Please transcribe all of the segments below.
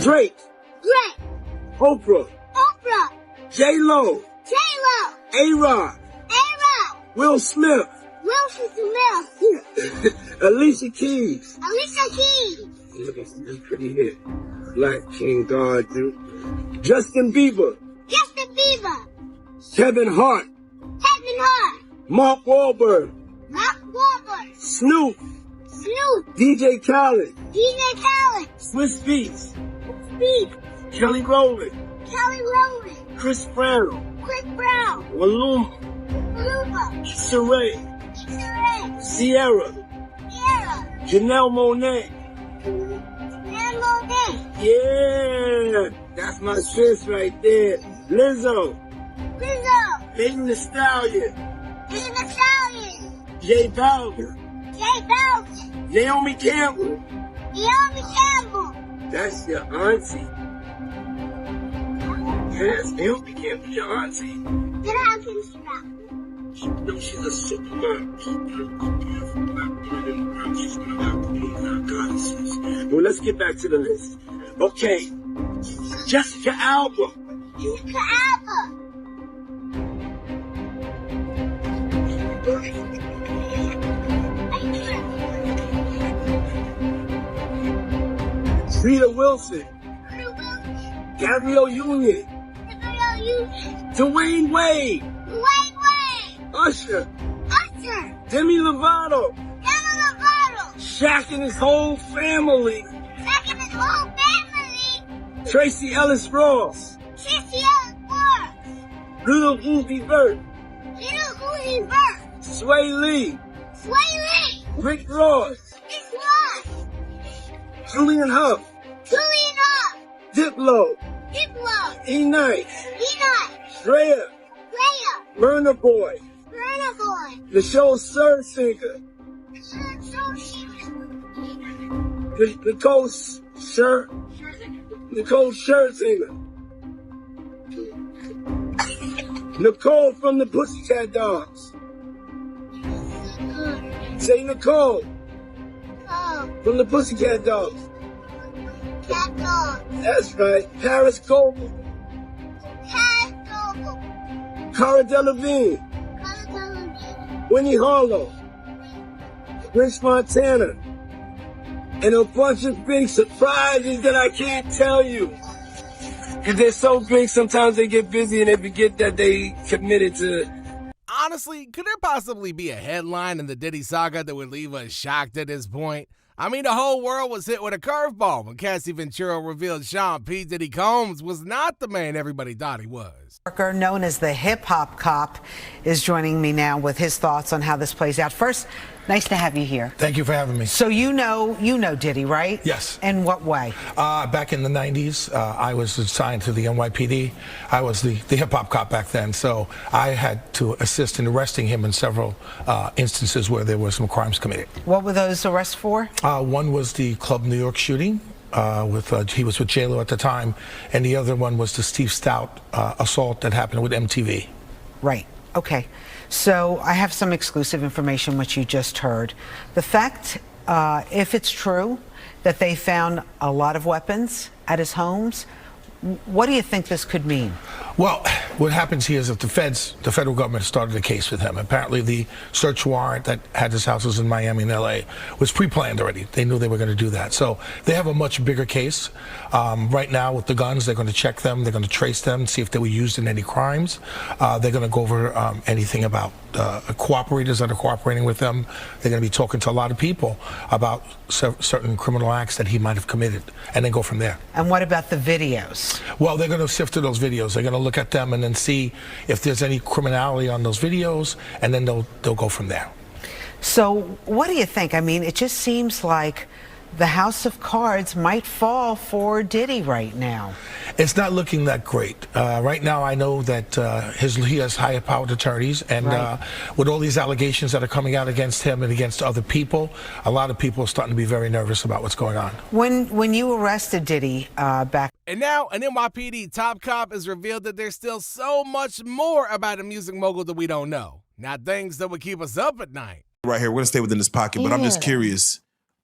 Drake. Oprah. J-Lo. A-Rod. Will Smith. Alicia Keys. Look at this pretty hit. Black King God, dude. Justin Bieber. Kevin Hart. Mark Wahlberg. Snoop. DJ Khaled. Swiss Beats. Kelly Rowland. Chris Brown. Maluma. Sheree. Sierra. Janelle Monáe. Yeah, that's my sis right there. Lizzo. Megan Thee Stallion. J Balvin. Naomi Campbell. That's your auntie. Yes, Naomi Campbell, your auntie. No, she's a supermodel. She's a beautiful black woman in the world. She's one of our queens, our goddesses. Well, let's get back to the list. Okay. Jessica Alba. Rita Wilson. Gabrielle Union. Dwayne Wade. Usher. Demi Lovato. Shaq and his whole family. Tracy Ellis Ross. Little Uzi Vert. Sway Lee. Rick Ross. Julian Huff. Diplo. E-Nice. Drea. Burna Boy. The show's Sir Singer. Nicole Scherzinger. Nicole from the Pussycat Dolls. Say Nicole. From the Pussycat Dolls. That's right. Paris Goldman. Cara Delevingne. Winnie Harlow. Prince Montana. And a bunch of big surprises that I can't tell you. Because they're so big, sometimes they get busy and they forget that they committed to. Honestly, could there possibly be a headline in the Diddy saga that would leave us shocked at this point? I mean, the whole world was hit with a curveball when Cassie Ventura revealed Sean P. Diddy Combs was not the man everybody thought he was. Known as the hip-hop cop is joining me now with his thoughts on how this plays out. First, nice to have you here. Thank you for having me. So you know Diddy, right? Yes. In what way? Back in the 90s, I was assigned to the NYPD. I was the hip-hop cop back then, so I had to assist in arresting him in several instances where there were some crimes committed. What were those arrests for? One was the Club New York shooting. He was with J-Lo at the time, and the other one was the Steve Stout assault that happened with MTV. Right. Okay. So I have some exclusive information which you just heard. The fact, if it's true, that they found a lot of weapons at his homes, what do you think this could mean? Well, what happens here is that the federal government started a case with him. Apparently the search warrant that had his houses in Miami and LA was pre-planned already. They knew they were going to do that. So they have a much bigger case. Right now with the guns, they're going to check them. They're going to trace them, see if they were used in any crimes. They're going to go over anything about cooperators that are cooperating with them. They're going to be talking to a lot of people about certain criminal acts that he might have committed, and then go from there. And what about the videos? Well, they're going to sift through those videos. They're going to look at them and then see if there's any criminality on those videos, and then they'll go from there. So what do you think? I mean, it just seems like the house of cards might fall for Diddy right now. It's not looking that great. Right now, I know that he has higher powered attorneys, and right. With all these allegations that are coming out against him and against other people, a lot of people are starting to be very nervous about what's going on. When you arrested Diddy back... And now an NYPD top cop has revealed that there's still so much more about a music mogul that we don't know. Not things that would keep us up at night. Right here, we're going to stay within this pocket, but I'm just curious.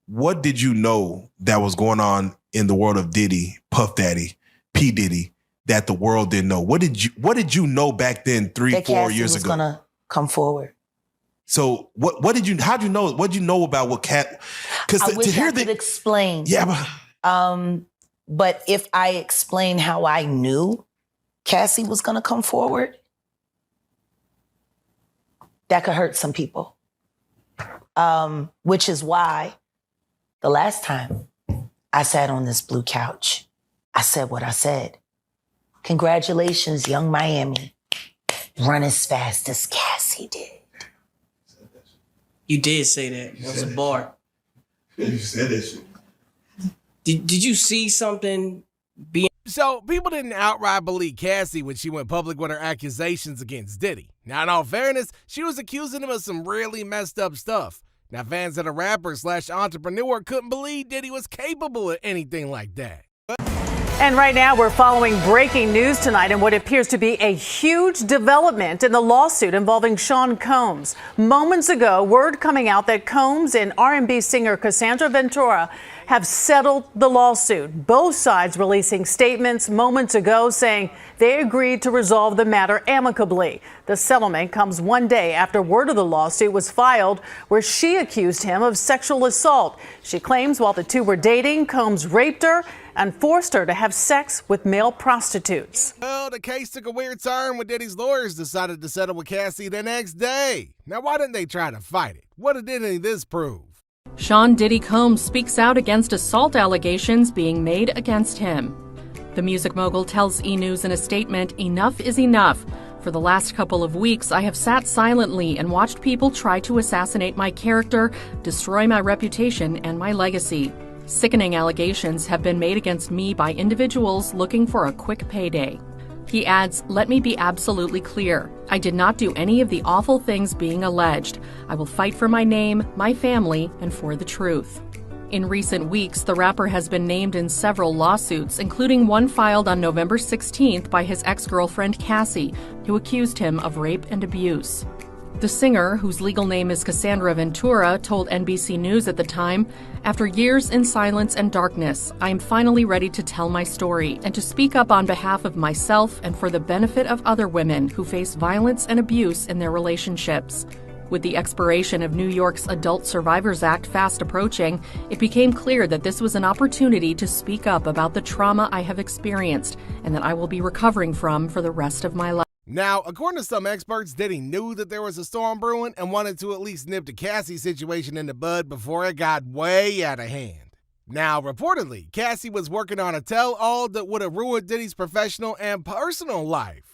What did you know that was going on in the world of Diddy, Puff Daddy, P. Diddy that the world didn't know? What did you know back then, 3-4 years ago? Cassie was gonna come forward. So how'd you know? What'd you know about what Cat? Because I wish I could explain. Yeah, but if I explain how I knew Cassie was gonna come forward, that could hurt some people. Which is why the last time I sat on this blue couch, I said what I said. Congratulations, young Miami. Run as fast as Cassie did. You did say that. That was a bar. You said that shit. Did you see something being... So, people didn't outright believe Cassie when she went public with her accusations against Diddy. Now, in all fairness, she was accusing him of some really messed up stuff. Now, fans of the rapper/entrepreneur couldn't believe Diddy was capable of anything like that. And right now, we're following breaking news tonight and what appears to be a huge development in the lawsuit involving Sean Combs. Moments ago, word coming out that Combs and R&B singer Cassandra Ventura have settled the lawsuit. Both sides releasing statements moments ago saying they agreed to resolve the matter amicably. The settlement comes one day after word of the lawsuit was filed, where she accused him of sexual assault. She claims while the two were dating, Combs raped her and forced her to have sex with male prostitutes. Well, the case took a weird turn when Diddy's lawyers decided to settle with Cassie the next day. Now, why didn't they try to fight it? What did any of this prove? Sean Diddy Combs speaks out against assault allegations being made against him. The music mogul tells E! News in a statement, "Enough is enough. For the last couple of weeks, I have sat silently and watched people try to assassinate my character, destroy my reputation and my legacy. Sickening allegations have been made against me by individuals looking for a quick payday." He adds, "Let me be absolutely clear. I did not do any of the awful things being alleged. I will fight for my name, my family, and for the truth." In recent weeks, the rapper has been named in several lawsuits, including one filed on November 16th by his ex-girlfriend Cassie, who accused him of rape and abuse. The singer, whose legal name is Cassandra Ventura, told NBC News at the time, "After years in silence and darkness, I am finally ready to tell my story and to speak up on behalf of myself and for the benefit of other women who face violence and abuse in their relationships." With the expiration of New York's Adult Survivors Act fast approaching, it became clear that this was an opportunity to speak up about the trauma I have experienced and that I will be recovering from for the rest of my life. Now, according to some experts, Diddy knew that there was a storm brewing and wanted to at least nip the Cassie situation in the bud before it got way out of hand. Now, reportedly, Cassie was working on a tell-all that would have ruined Diddy's professional and personal life.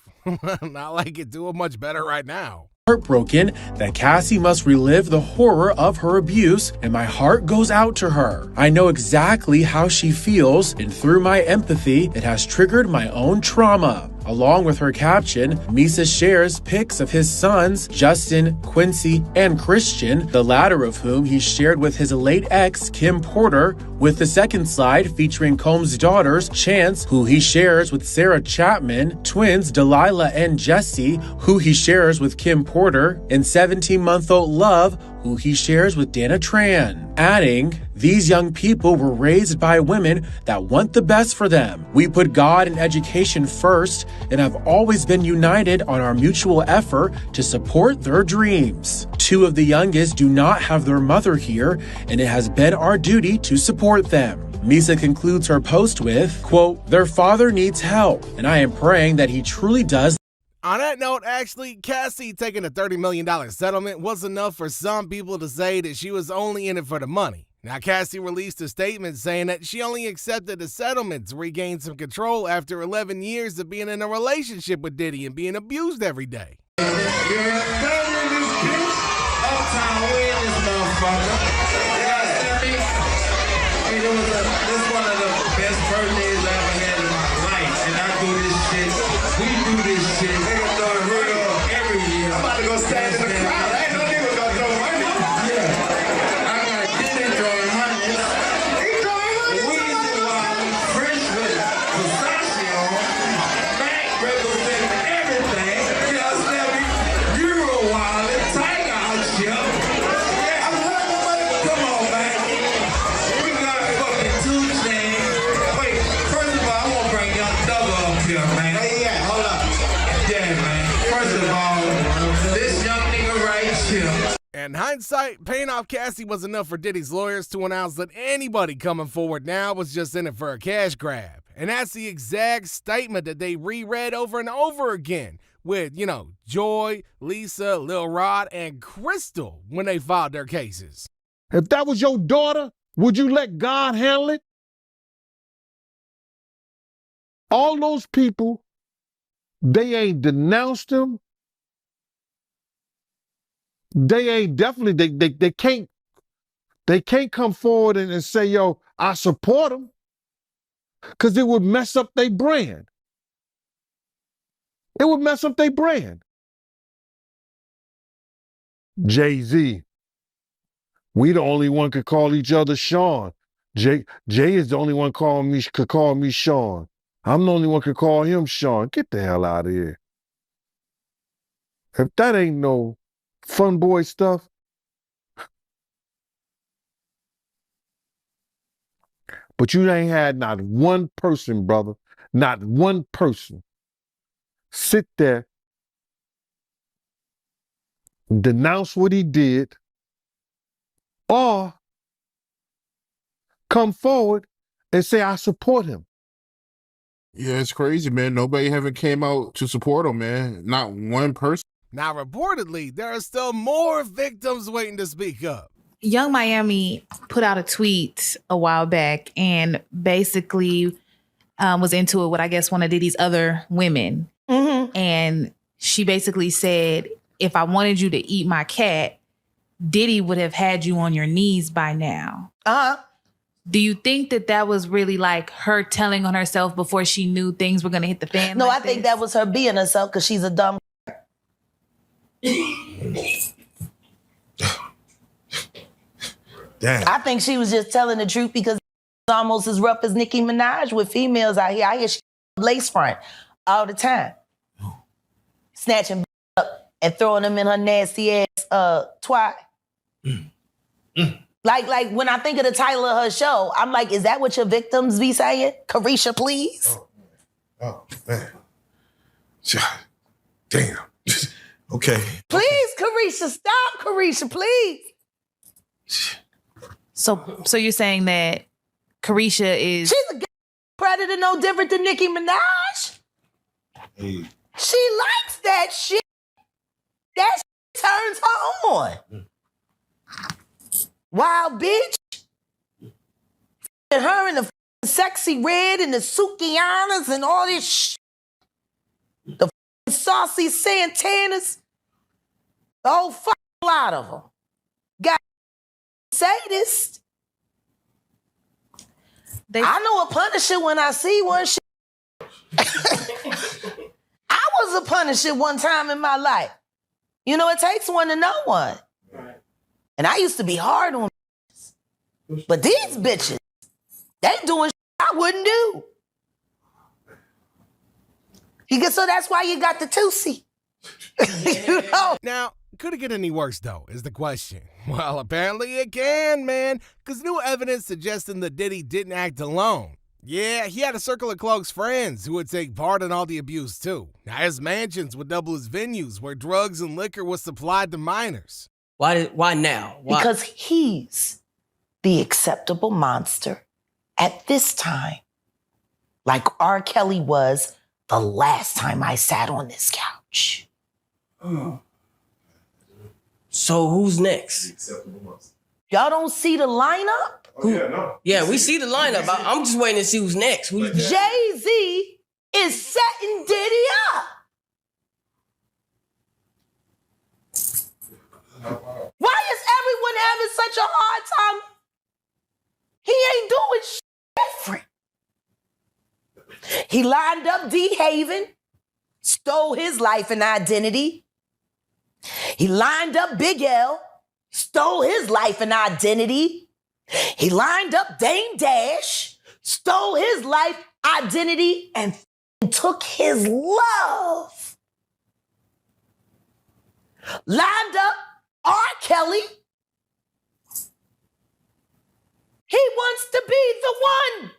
Not like it's doing much better right now. Heartbroken that Cassie must relive the horror of her abuse, and my heart goes out to her. I know exactly how she feels, and through my empathy, it has triggered my own trauma. Along with her caption, Misa shares pics of his sons, Justin, Quincy, and Christian, the latter of whom he shared with his late ex, Kim Porter, with the second slide featuring Combs' daughters, Chance, who he shares with Sarah Chapman, twins Delilah and Jesse, who he shares with Kim Porter, and 17-month-old Love, who he shares with Dana Tran, adding, "These young people were raised by women that want the best for them. We put God and education first and have always been united on our mutual effort to support their dreams. Two of the youngest do not have their mother here, and it has been our duty to support them." Misa concludes her post with, quote, "Their father needs help, and I am praying that he truly does." On that note, actually, Cassie taking a $30 million settlement was enough for some people to say that she was only in it for the money. Now, Cassie released a statement saying that she only accepted the settlement to regain some control after 11 years of being in a relationship with Diddy and being abused every day. You're in this bitch. Uptown, we in this motherfucker. Hey, this one of the best birthdays I ever had in my life. And I do this shit. We do this shit. Nigga throw it real every year. I'm about to go stand in the crowd. I ain't no nigga gonna throw money. Yeah. I got Diddy throwing money. He throwing money. We do fresh with pistachio. Mac representing everything. You understand me? Euro wallet. Tiger out here. Yeah, I'm hungry, buddy. Come on, man. We got fucking 2 chains. in hindsight, paying off Cassie was enough for Diddy's lawyers to announce that anybody coming forward now was just in it for a cash grab. And that's the exact statement that they reread over and over again with, Joy, Lisa, Lil Rod, and Crystal when they filed their cases. If that was your daughter, would you let God handle it? All those people, they ain't denounced him. They ain't definitely, they can't come forward and say, yo, I support him. Because it would mess up their brand. It would mess up their brand. Jay-Z. We the only one could call each other Sean. Jay is the only one could call me Sean. I'm the only one could call him Sean. Get the hell out of here. If that ain't no fun boy stuff. But you ain't had not one person, brother, not one person sit there, denounce what he did, or come forward and say, I support him. Yeah, it's crazy, man. Nobody haven't came out to support him, man. Not one person. Now, reportedly, there are still more victims waiting to speak up. Young Miami put out a tweet a while back and basically was into it with, I guess, one of Diddy's other women. Mm-hmm. And she basically said, if I wanted you to eat my cat, Diddy would have had you on your knees by now. Uh-huh. Do you think that was really like her telling on herself before she knew things were going to hit the fan? No, like I think that was her being herself because she's a dumb. Damn. I think she was just telling the truth because it's almost as rough as Nicki Minaj with females out here. I hear she lace front all the time. Snatching up and throwing them in her nasty ass twat. Like when I think of the title of her show, I'm like, is that what your victims be saying? Carisha, please? Oh, man. Damn. Okay. Please, Carisha, stop, Carisha, please. So you're saying that Carisha is... She's a predator no different than Nicki Minaj. Hey. She likes that shit. That shit turns her on. Wild bitch. And her in the sexy red and the Sukianas and all this shit. The saucy Santanas. The whole fucking lot of them. Got sadist. I know a Punisher when I see one. Shit. I was a Punisher one time in my life. You know, it takes one to know one. And I used to be hard on bitches. But these bitches, they doing shit I wouldn't do. So that's why you got the Tootsie. You know? Now, could it get any worse, though, is the question. Well, apparently it can, man, because new evidence suggesting that Diddy didn't act alone. Yeah, he had a circle of close friends who would take part in all the abuse, too. Now, his mansions would double as venues where drugs and liquor was supplied to minors. Why now? Why? Because he's the acceptable monster at this time. Like R. Kelly was the last time I sat on this couch. So who's next? Y'all don't see the lineup? Yeah, we see the lineup. I'm just waiting to see who's next. Jay-Z is setting Diddy up. Why is everyone having such a hard time? He ain't doing shit different. He lined up D. Haven, stole his life and identity. He lined up Big L, stole his life and identity. He lined up Dame Dash, stole his life, identity, and took his love. Lined up R. Kelly. He wants to be the one.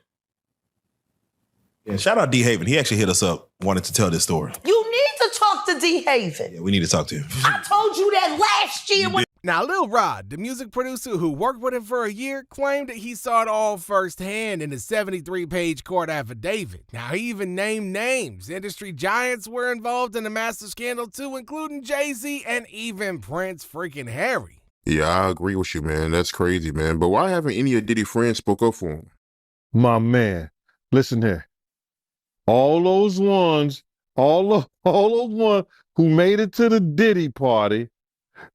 Yeah, shout out D. Haven. He actually hit us up, wanted to tell this story. You need to talk to D. Haven. Yeah, we need to talk to him. I told you that last year. Now, Lil Rod, the music producer who worked with him for a year, claimed that he saw it all firsthand in a 73-page court affidavit. Now, he even named names. Industry giants were involved in the massive scandal too, including Jay-Z and even Prince freaking Harry. Yeah, I agree with you, man. That's crazy, man. But why haven't any of Diddy's friends spoke up for him? My man, listen here. All those ones who made it to the Diddy party,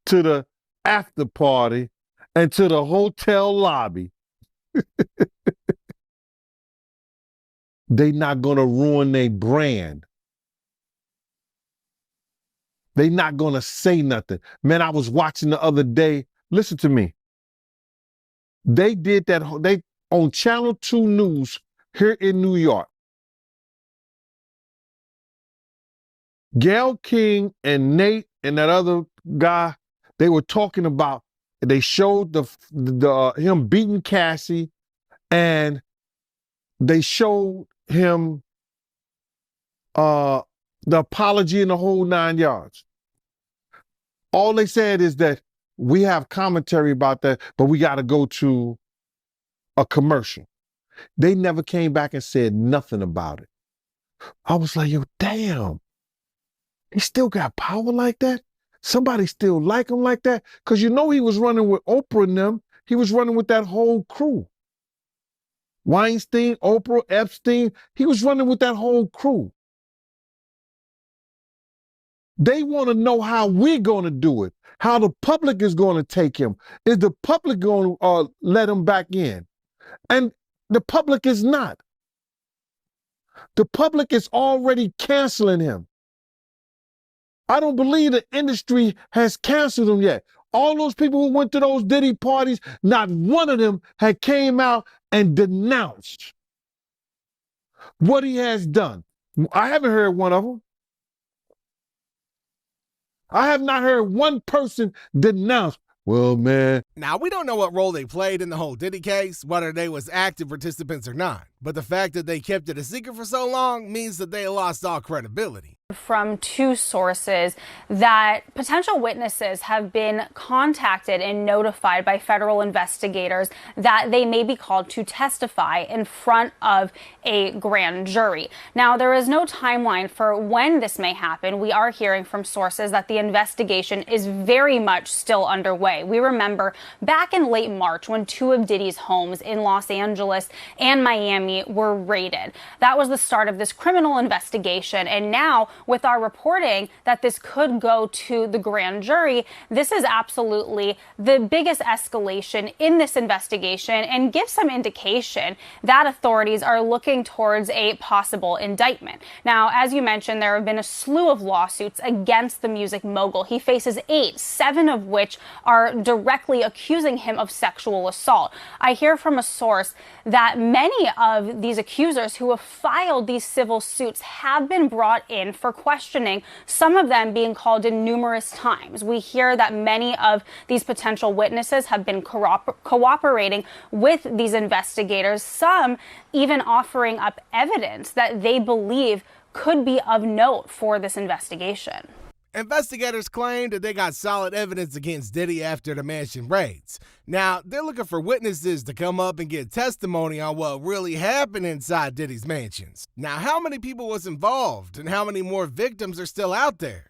to the after party, and to the hotel lobby, they not gonna ruin their brand. They not gonna say nothing. Man, I was watching the other day. Listen to me. They did that. They on Channel 2 News here in New York. Gayle King and Nate and that other guy, they were talking about, they showed the him beating Cassie, and they showed him the apology in the whole 9 yards. All they said is that we have commentary about that, but we got to go to a commercial. They never came back and said nothing about it. I was like, yo, damn. He still got power like that? Somebody still like him like that? Because you know he was running with Oprah and them. He was running with that whole crew. Weinstein, Oprah, Epstein. He was running with that whole crew. They want to know how we're going to do it, how the public is going to take him. Is the public going to let him back in? And the public is not. The public is already canceling him. I don't believe the industry has canceled him yet. All those people who went to those Diddy parties, not one of them had came out and denounced what he has done. I haven't heard one of them. I have not heard one person denounce. Well, man. Now, we don't know what role they played in the whole Diddy case, whether they was active participants or not. But the fact that they kept it a secret for so long means that they lost all credibility. From two sources that potential witnesses have been contacted and notified by federal investigators that they may be called to testify in front of a grand jury. Now, there is no timeline for when this may happen. We are hearing from sources that the investigation is very much still underway. We remember back in late March when two of Diddy's homes in Los Angeles and Miami were raided. That was the start of this criminal investigation, and now with our reporting that this could go to the grand jury, this is absolutely the biggest escalation in this investigation and gives some indication that authorities are looking towards a possible indictment. Now, as you mentioned, there have been a slew of lawsuits against the music mogul. He faces 8, 7 of which are directly accusing him of sexual assault. I hear from a source that many of these accusers who have filed these civil suits have been brought in for questioning, some of them being called in numerous times. We hear that many of these potential witnesses have been cooperating with these investigators, some even offering up evidence that they believe could be of note for this investigation. Investigators claim that they got solid evidence against Diddy after the mansion raids. Now, they're looking for witnesses to come up and give testimony on what really happened inside Diddy's mansions. Now, how many people was involved and how many more victims are still out there?